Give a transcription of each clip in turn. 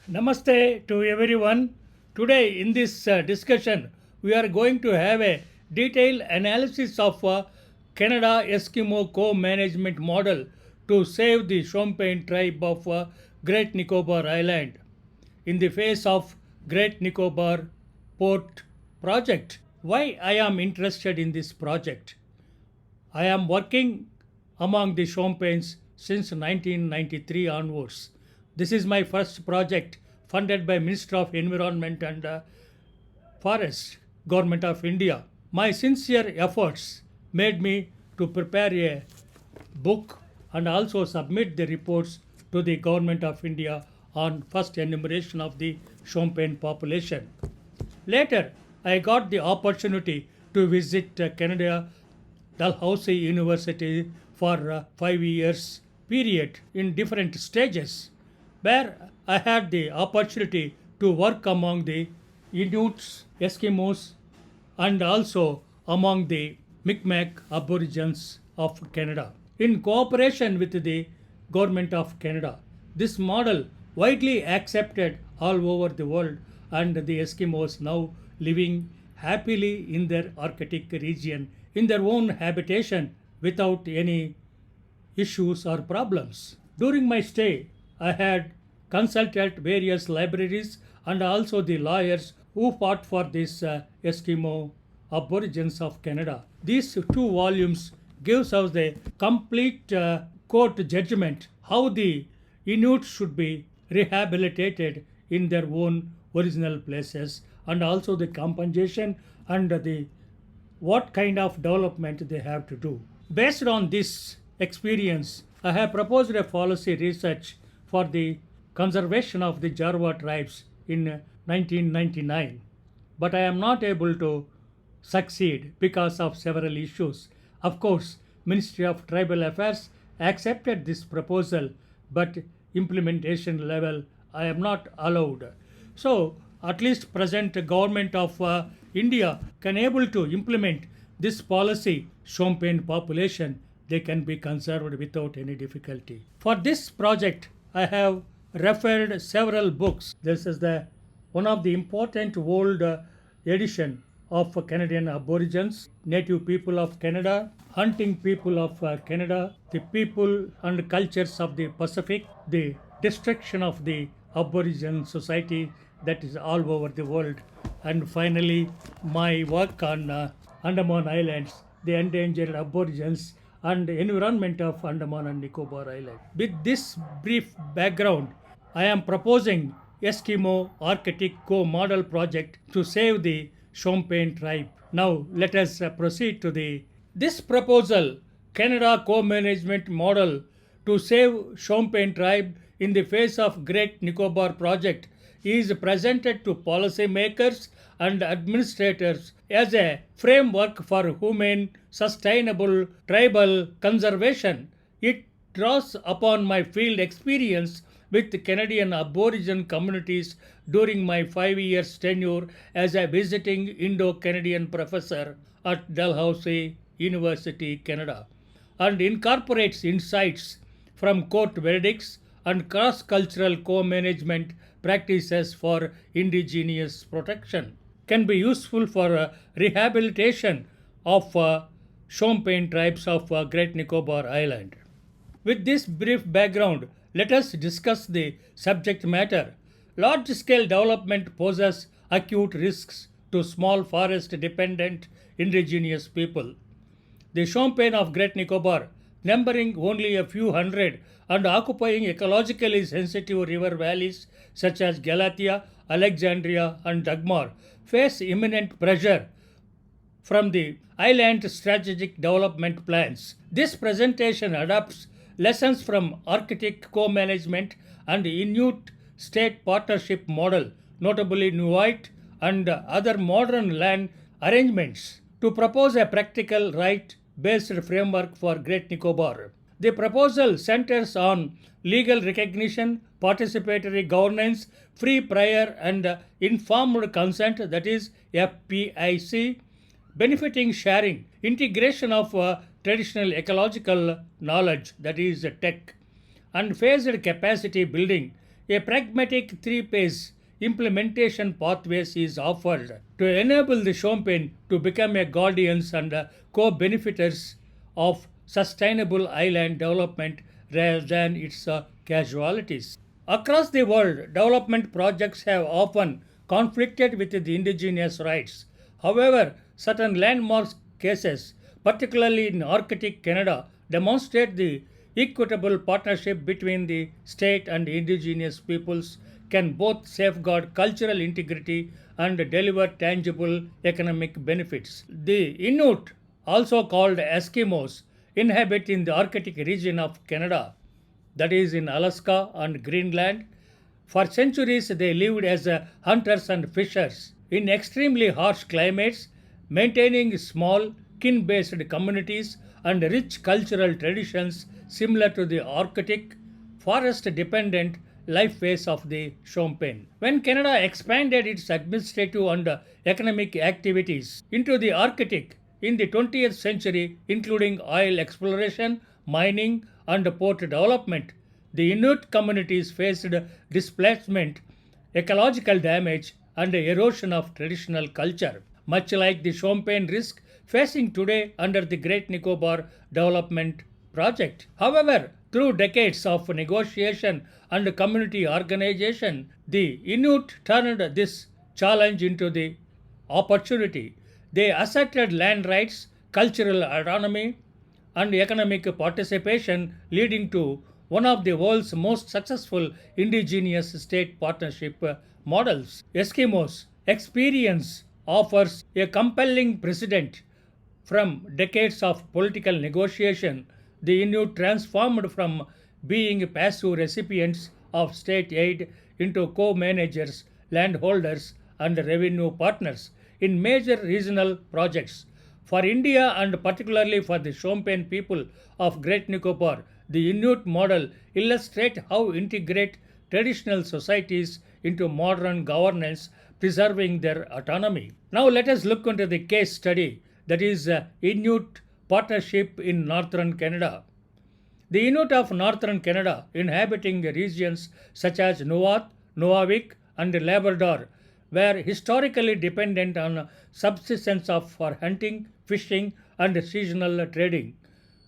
Namaste to everyone. Today, in this discussion, we are going to have a detailed analysis of Canada Eskimo co-management model to save the Shompen tribe of Great Nicobar Island in the face of Great Nicobar Port Project. Why I am interested in this project? I am working among the Shompens since 1993 onwards. This is my first project funded by Ministry of Environment and Forest, Government of India. My sincere efforts made me to prepare a book and also submit the reports to the Government of India on first enumeration of the Shompen population. Later, I got the opportunity to visit Canada Dalhousie University for 5 years period in different stages, where I had the opportunity to work among the Inuits, Eskimos, and also among the Mi'kmaq Aborigines of Canada. In cooperation with the Government of Canada, this model widely accepted all over the world, and the Eskimos now living happily in their Arctic region in their own habitation without any issues or problems. During my stay, I had consulted various libraries and also the lawyers who fought for this Eskimo Aborigines of Canada. These two volumes gives us the complete court judgment how the Inuit should be rehabilitated in their own original places, and also the compensation and the what kind of development they have to do. Based on this experience, I have proposed a policy research for the conservation of the Jarwa tribes in 1999, but I am not able to succeed because of several issues. Of course, Ministry of Tribal Affairs accepted this proposal, but implementation level I am not allowed. So, at least present government of India can able to implement this policy. Shompen population, they can be conserved without any difficulty. For this project, I have referred several books. This is the one of the important old edition of Canadian Aborigines, Native People of Canada, Hunting People of Canada, the People and Cultures of the Pacific, the Destruction of the Aboriginal Society that is all over the world, and finally my work on Andaman Islands, the endangered Aborigines and environment of Andaman and Nicobar Island. With this brief background, I am proposing Eskimo Arctic Co-Model Project to save the Shompen tribe. Now let us proceed to this proposal, Canada Co-Management Model to save Shompen tribe in the face of Great Nicobar Project is presented to policymakers and administrators as a framework for humane, sustainable tribal conservation. It draws upon my field experience with Canadian Aboriginal communities during my 5 years tenure as a visiting Indo-Canadian Professor at Dalhousie University, Canada, and incorporates insights from court verdicts and cross-cultural co-management practices for Indigenous protection. Can be useful for rehabilitation of Shompen tribes of Great Nicobar Island. With this brief background, let us discuss the subject matter. Large-scale development poses acute risks to small forest-dependent indigenous people. The Shompen of Great Nicobar, numbering only a few hundred and occupying ecologically sensitive river valleys such as Galathea, Alexandria and Dagmar, face imminent pressure from the island strategic development plans. This presentation adopts lessons from Arctic co-management and Inuit-state partnership model, notably Nunavut and other modern land arrangements, to propose a practical right-based framework for Great Nicobar. The proposal centers on legal recognition, participatory governance, free, prior and informed consent, that is FPIC, benefiting sharing, integration of traditional ecological knowledge, that is tech, and phased capacity building, A pragmatic three-phase implementation pathways is offered to enable the Shompen to become a guardians and co-benefiters of sustainable island development rather than its casualties. Across the world, development projects have often conflicted with the indigenous rights. However, certain landmark cases, particularly in Arctic Canada, demonstrate the equitable partnership between the state and indigenous peoples can both safeguard cultural integrity and deliver tangible economic benefits. The Inuit, also called Eskimos, inhabit in the Arctic region of Canada, that is in Alaska and Greenland. For centuries, they lived as hunters and fishers in extremely harsh climates, maintaining small, kin based communities and rich cultural traditions similar to the Arctic, forest dependent life phase of the Shompen. When Canada expanded its administrative and economic activities into the Arctic in the 20th century, including oil exploration, mining, and port development, the Inuit communities faced displacement, ecological damage, and erosion of traditional culture, much like the Shompen risk facing today under the Great Nicobar Development Project. However, through decades of negotiation and community organization, the Inuit turned this challenge into the opportunity. They asserted land rights, cultural autonomy, and economic participation, leading to one of the world's most successful indigenous state partnership models. Eskimos' experience offers a compelling precedent. From decades of political negotiation, the Inuit transformed from being passive recipients of state aid into co-managers, landholders, and revenue partners in major regional projects. For India and particularly for the Shompen people of Great Nicobar, the Inuit model illustrates how integrate traditional societies into modern governance, preserving their autonomy. Now let us look into the case study, that is Inuit partnership in northern Canada. The Inuit of northern Canada, inhabiting regions such as Nunavut, Nunavik, and Labrador, were historically dependent on subsistence for hunting, fishing, and seasonal trading.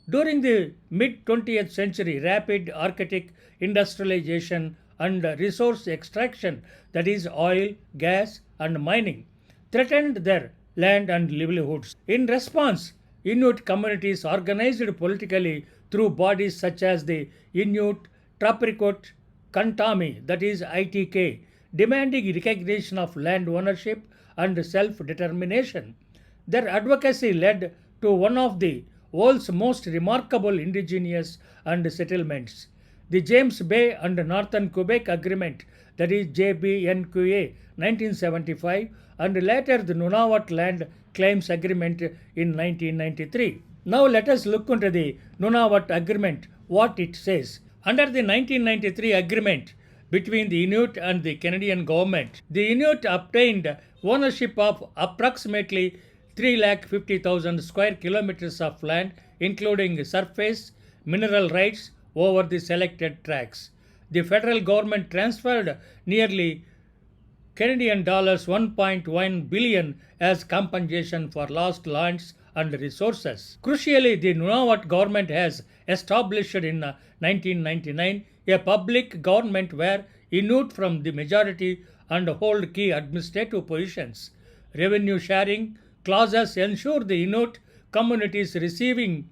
During the mid 20th century, rapid Arctic industrialization and resource extraction, that is, oil, gas, and mining, threatened their land and livelihoods. In response, Inuit communities organized politically through bodies such as the Inuit Traprikot Kantami, that is ITK, demanding recognition of land ownership and self determination. Their advocacy led to one of the world's most remarkable indigenous and settlements, the James Bay and Northern Quebec Agreement, that is JBNQA 1975, and later the Nunavut Land Claims Agreement in 1993. Now let us look into the Nunavut Agreement, what it says. Under the 1993 agreement between the Inuit and the Canadian government, the Inuit obtained ownership of approximately 350,000 square kilometers of land, including surface, mineral rights over the selected tracts. The federal government transferred nearly Canadian dollars 1.1 billion as compensation for lost lands and resources. Crucially, the Nunavut government has established in 1999 a public government where Inuit from the majority and hold key administrative positions. Revenue sharing clauses ensure the Inuit communities receiving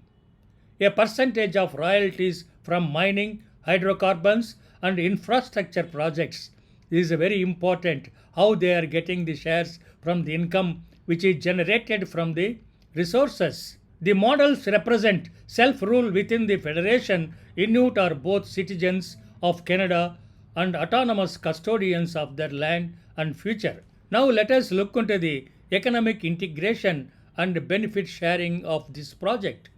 a percentage of royalties from mining, hydrocarbons, and infrastructure projects. This is very important how they are getting the shares from the income which is generated from the resources. The models represent self rule within the Federation. Inuit are both citizens of Canada and autonomous custodians of their land and future. Now let us look into the economic integration and benefit sharing of this project.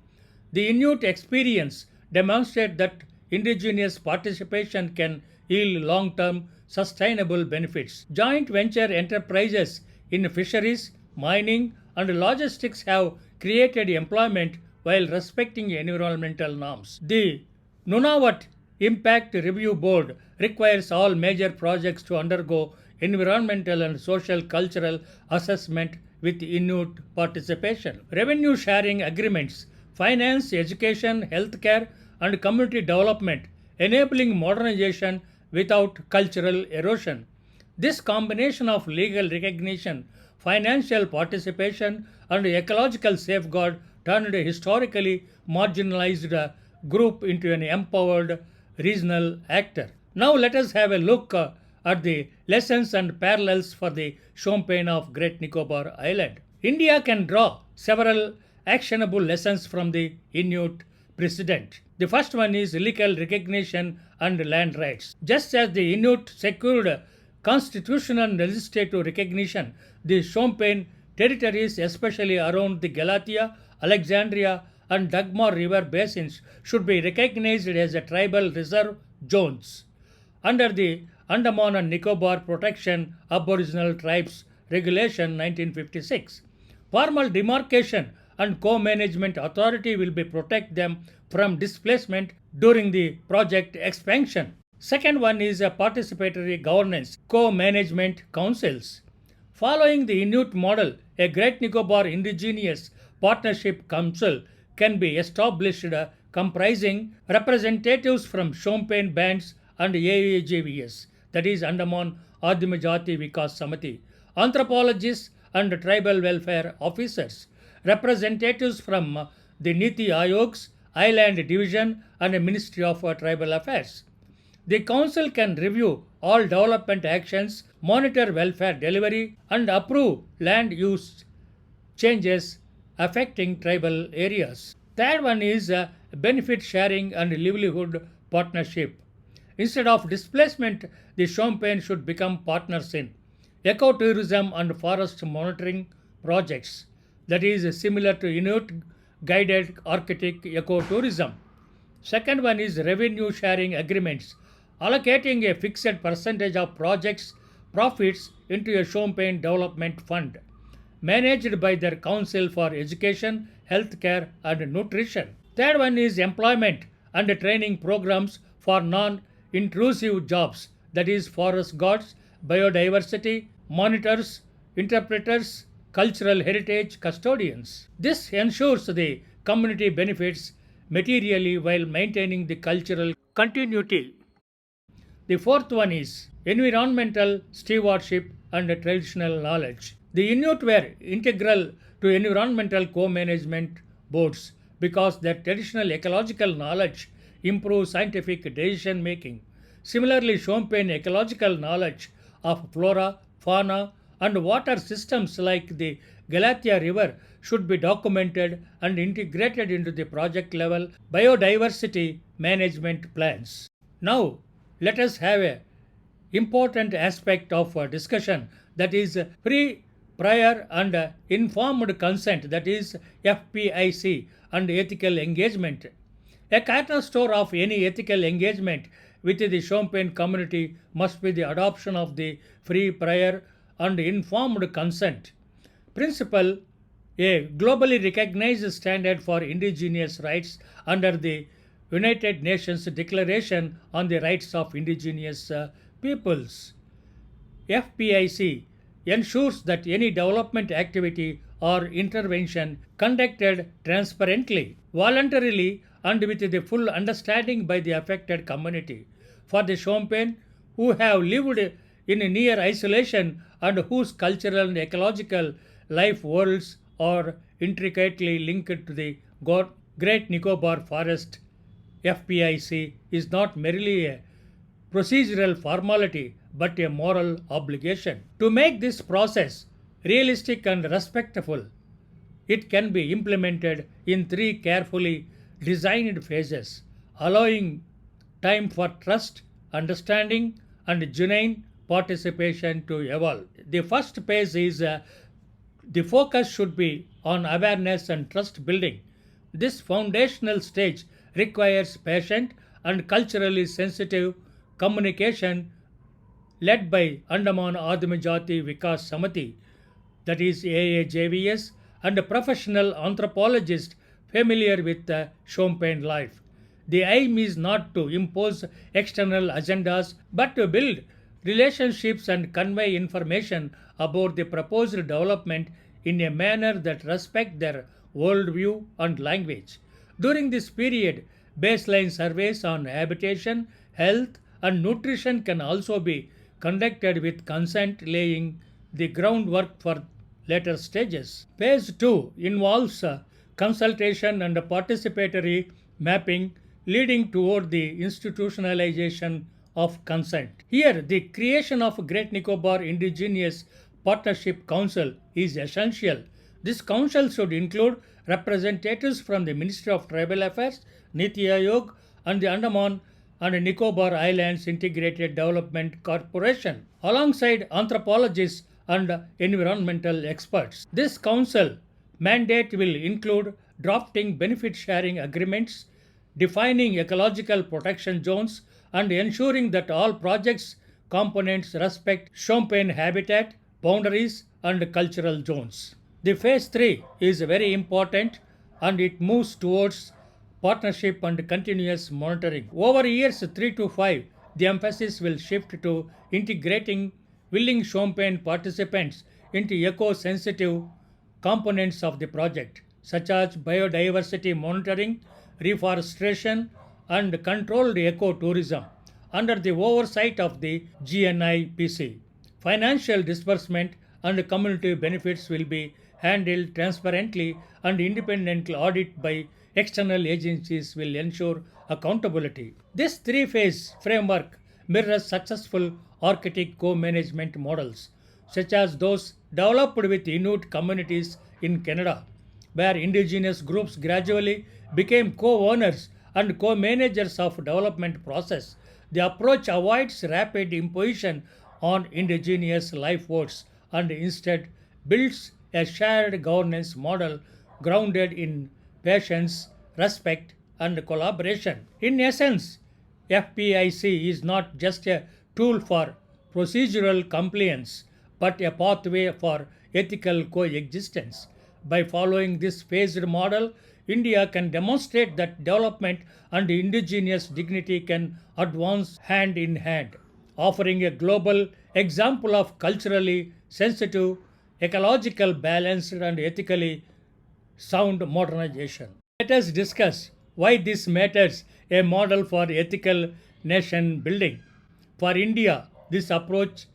The Inuit experience demonstrates that indigenous participation can yield long term sustainable benefits. Joint venture enterprises in fisheries, mining, and logistics have created employment while respecting environmental norms. The Nunavut Impact Review Board requires all major projects to undergo environmental and social cultural assessment with Inuit participation. Revenue sharing agreements finance education, healthcare, and community development, enabling modernization without cultural erosion. This combination of legal recognition, financial participation, and ecological safeguard turned a historically marginalized group into an empowered regional actor. Now let us have a look at the lessons and parallels for the Shompen of Great Nicobar Island. India can draw several actionable lessons from the Inuit precedent. The first one is legal recognition and land rights. Just as the Inuit secured constitutional and legislative recognition, the Shompen territories, especially around the Galathea, Alexandria, and Dagmar river basins, should be recognized as a tribal reserve zones under the Andaman and Nicobar Protection Aboriginal Tribes Regulation 1956. Formal demarcation and co-management authority will be protect them from displacement during the project expansion. Second one is a participatory governance, co-management councils. Following the Inuit model, a Great Nicobar Indigenous Partnership Council can be established comprising representatives from Shompen bands and AAJVS, that is Andaman Adimajati Vikas Samiti, anthropologists and tribal welfare officers, representatives from the Niti Ayogs, Island Division, and the Ministry of Tribal Affairs. The Council can review all development actions, monitor welfare delivery, and approve land use changes affecting tribal areas. Third one is benefit sharing and livelihood partnership. Instead of displacement, the Shompen should become partners in ecotourism and forest monitoring projects, that is similar to Inuit guided Arctic ecotourism. Second one is revenue sharing agreements, allocating a fixed percentage of projects profits into a Shompen development fund, managed by their Council for Education, Healthcare, and Nutrition. Third one is employment and training programs for non-intrusive jobs, that is forest guards, biodiversity monitors, interpreters, cultural heritage custodians. This ensures the community benefits materially while maintaining the cultural continuity. The fourth one is environmental stewardship and traditional knowledge. The Inuit were integral to environmental co-management boards because their traditional ecological knowledge improves scientific decision making. Similarly, Shompen ecological knowledge of flora, fauna, and water systems like the Galathea River should be documented and integrated into the project level biodiversity management plans. Now, let us have a important aspect of discussion, that is free, prior, and informed consent, that is FPIC, and ethical engagement. A cornerstone of any ethical engagement with the Shompen community must be the adoption of the free, prior, and informed consent principle, a globally recognized standard for indigenous rights under the United Nations Declaration on the Rights of Indigenous Peoples. FPIC ensures that any development activity or intervention conducted transparently, voluntarily, and with the full understanding by the affected community. For the Shompen, who have lived in near isolation and whose cultural and ecological life worlds are intricately linked to the Great Nicobar Forest, FPIC is not merely a procedural formality but a moral obligation. To make this process realistic and respectful, it can be implemented in three carefully designed phases, allowing time for trust, understanding, and genuine participation to evolve. The first phase is the focus should be on awareness and trust building. This foundational stage requires patient and culturally sensitive communication led by Andaman Adimajati Vikas Samiti, that is AAJVS, and a professional anthropologist familiar with Shompen life. The aim is not to impose external agendas but to build relationships and convey information about the proposed development in a manner that respects their worldview and language. During this period, baseline surveys on habitation, health, and nutrition can also be conducted with consent, laying the groundwork for later stages. Phase 2 involves consultation and participatory mapping, leading toward the institutionalization of consent. Here, the creation of Great Nicobar Indigenous Partnership Council is essential. This council should include representatives from the Ministry of Tribal Affairs, Niti Aayog, and the Andaman and Nicobar Islands Integrated Development Corporation, alongside anthropologists and environmental experts. This council mandate will include drafting benefit sharing agreements, defining ecological protection zones, and ensuring that all projects components respect Shompen habitat, boundaries, and cultural zones. The phase 3 is very important and it moves towards partnership and continuous monitoring. Over years 3 to 5, the emphasis will shift to integrating willing Shompen participants into eco-sensitive components of the project, such as biodiversity monitoring, reforestation, and controlled ecotourism under the oversight of the GNIPC. Financial disbursement and community benefits will be handled transparently, and independent audit by external agencies will ensure accountability. This three-phase framework mirrors successful Arctic co-management models, such as those developed with Inuit communities in Canada, where indigenous groups gradually became co-owners and co-managers of development process. The approach avoids rapid imposition on indigenous life force and instead builds a shared governance model grounded in patience, respect, and collaboration. In essence, FPIC is not just a tool for procedural compliance but a pathway for ethical coexistence. By following this phased model, India can demonstrate that development and indigenous dignity can advance hand in hand, offering a global example of culturally sensitive, ecological balanced, and ethically sound modernization. Let us discuss why this matters a model for ethical nation building. For India, this approach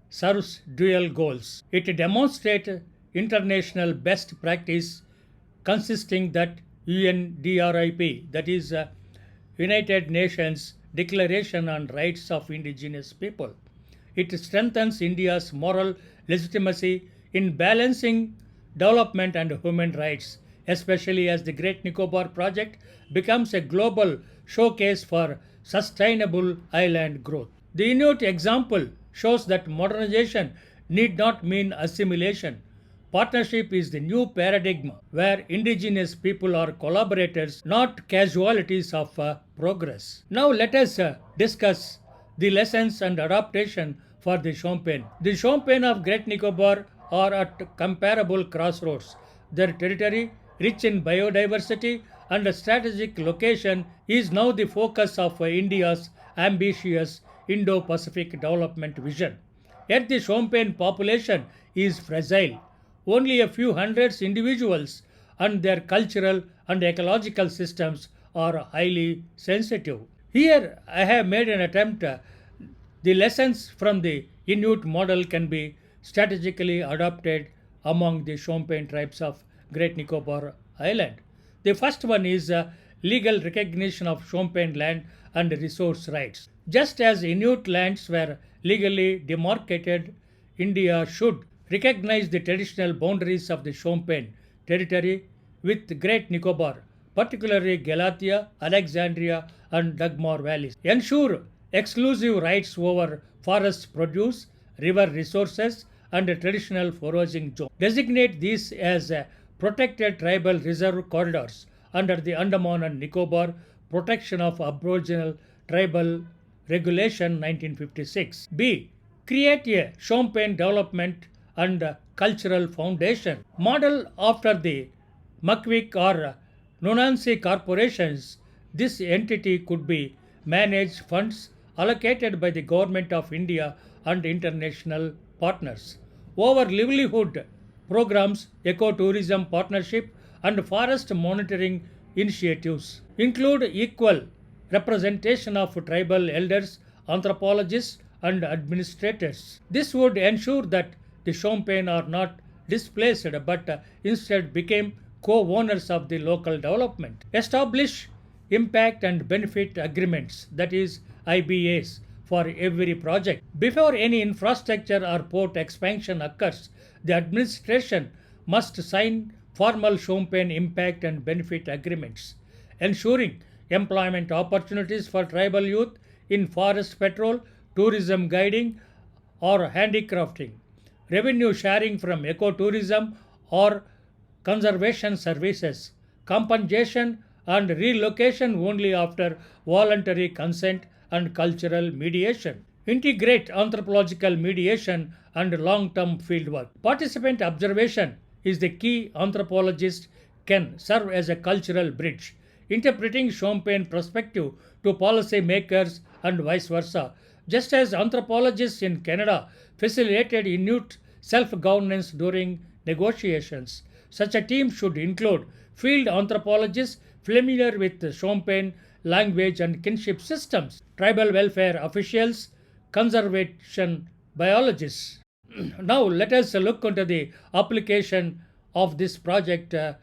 serves dual goals. It demonstrates international best practice consisting that UNDRIP, that is United Nations Declaration on Rights of Indigenous People. It strengthens India's moral legitimacy in balancing development and human rights, especially as the Great Nicobar Project becomes a global showcase for sustainable island growth. The Inuit example shows that modernization need not mean assimilation. Partnership is the new paradigm where indigenous people are collaborators, not casualties of progress. Now let us discuss the lessons and adaptation for the Shompen. The Shompen of Great Nicobar are at comparable crossroads. Their territory, rich in biodiversity and a strategic location, is now the focus of India's ambitious Indo-Pacific development vision. Yet the Shompen population is fragile. Only a few hundreds individuals and their cultural and ecological systems are highly sensitive. Here I have made an attempt. The lessons from the Inuit model can be strategically adopted among the Shompen tribes of Great Nicobar Island. The first one is legal recognition of Shompen land and resource rights. Just as Inuit lands were legally demarcated, India should recognize the traditional boundaries of the Shompen territory with Great Nicobar, particularly Galathea, Alexandria, and Dagmar valleys. Ensure exclusive rights over forest produce, river resources, and traditional foraging zones. Designate these as protected tribal reserve corridors under the Andaman and Nicobar Protection of Aboriginal Tribal Regulation 1956. B. Create a Shompen development and cultural foundation. Model after the Makvik or Nunansi corporations, This entity could be manage funds allocated by the Government of India and international partners over livelihood programs, ecotourism partnership, and forest monitoring initiatives. Include equal representation of tribal elders, anthropologists, and administrators. This would ensure that the Shompen are not displaced but instead became co-owners of the local development. Establish impact and benefit agreements, that is IBAs, for every project. Before any infrastructure or port expansion occurs, the administration must sign formal Shompen impact and benefit agreements, ensuring employment opportunities for tribal youth in forest patrol, tourism guiding, or handicrafting, revenue sharing from ecotourism or conservation services, compensation and relocation only after voluntary consent and cultural mediation. Integrate anthropological mediation and long term fieldwork. Participant observation is the key. Anthropologists can serve as a cultural bridge, interpreting Shompen perspective to policy makers and vice versa, just as anthropologists in Canada facilitated Inuit self-governance during negotiations. Such a team should include field anthropologists familiar with Shompen language and kinship systems, tribal welfare officials, conservation biologists. Now let us look into the application of this project to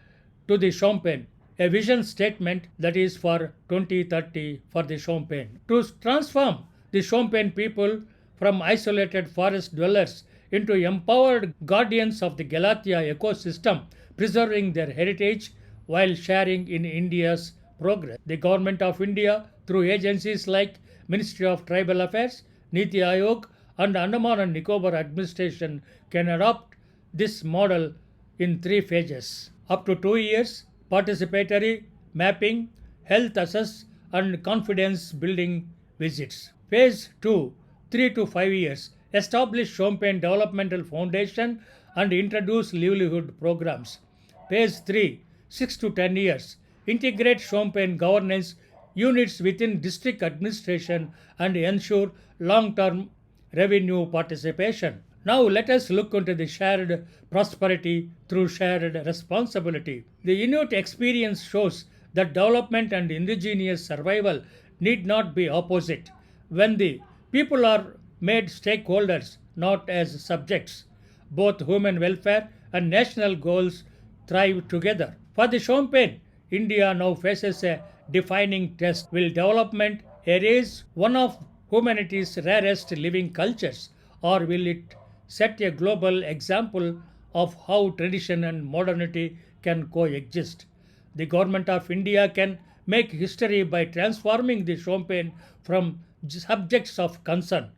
the Shompen, a vision statement that is for 2030 for the Shompen. To transform the Shompen people from isolated forest dwellers into empowered guardians of the Galathea ecosystem, preserving their heritage while sharing in India's progress. The Government of India, through agencies like Ministry of Tribal Affairs, Niti Aayog, and Andaman and Nicobar administration, can adopt this model in 3 phases. Up to 2 years, participatory, mapping, health assess, and confidence building visits. Phase 2, 3 to 5 years, establish Shompen Developmental Foundation and introduce livelihood programs. Phase 3, 6 to 10 years, integrate Shompen governance units within district administration and ensure long-term revenue participation. Now let us look into the shared prosperity through shared responsibility. The Inuit experience shows that development and indigenous survival need not be opposite. When the people are made stakeholders, not as subjects, both human welfare and national goals thrive together. For the Shompen, India now faces a defining test. Will development erase one of humanity's rarest living cultures, or will it set a global example of how tradition and modernity can coexist? The Government of India can make history by transforming the Shompen from subjects of concern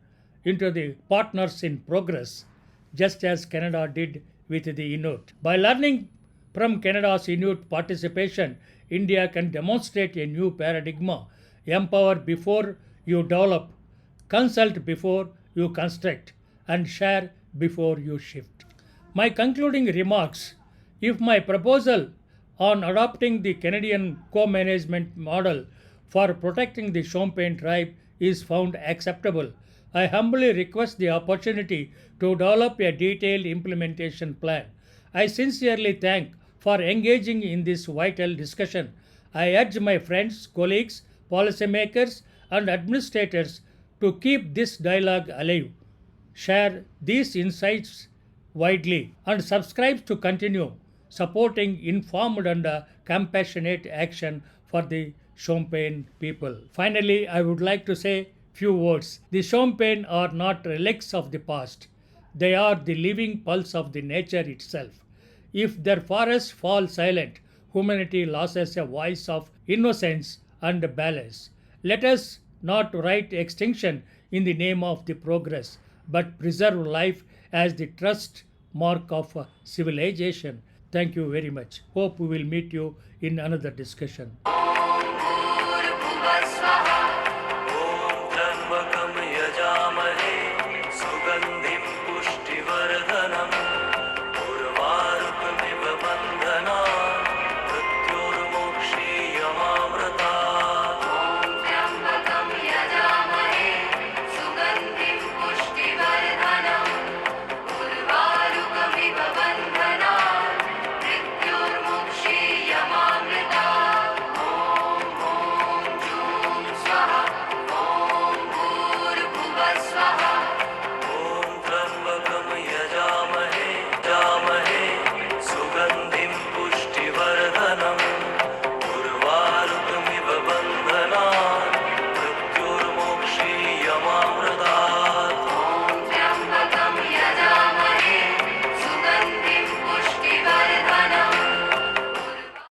into the partners in progress, just as Canada did with the Inuit. By learning from Canada's Inuit participation, India can demonstrate a new paradigm: empower before you develop, consult before you construct, and share before you shift. My concluding remarks: if my proposal on adopting the Canadian co-management model for protecting the Shompen tribe is found acceptable, I humbly request the opportunity to develop a detailed implementation plan. I sincerely thank for engaging in this vital discussion. I urge my friends, colleagues, policymakers, and administrators to keep this dialogue alive, share these insights widely, and subscribe to continue supporting informed and compassionate action for the Shompen people. Finally, I would like to say few words. The Shompen are not relics of the past. They are the living pulse of the nature itself. If their forests fall silent, humanity loses a voice of innocence and balance. Let us not write extinction in the name of the progress, but preserve life as the trust mark of civilization. Thank you very much. Hope we will meet you in another discussion.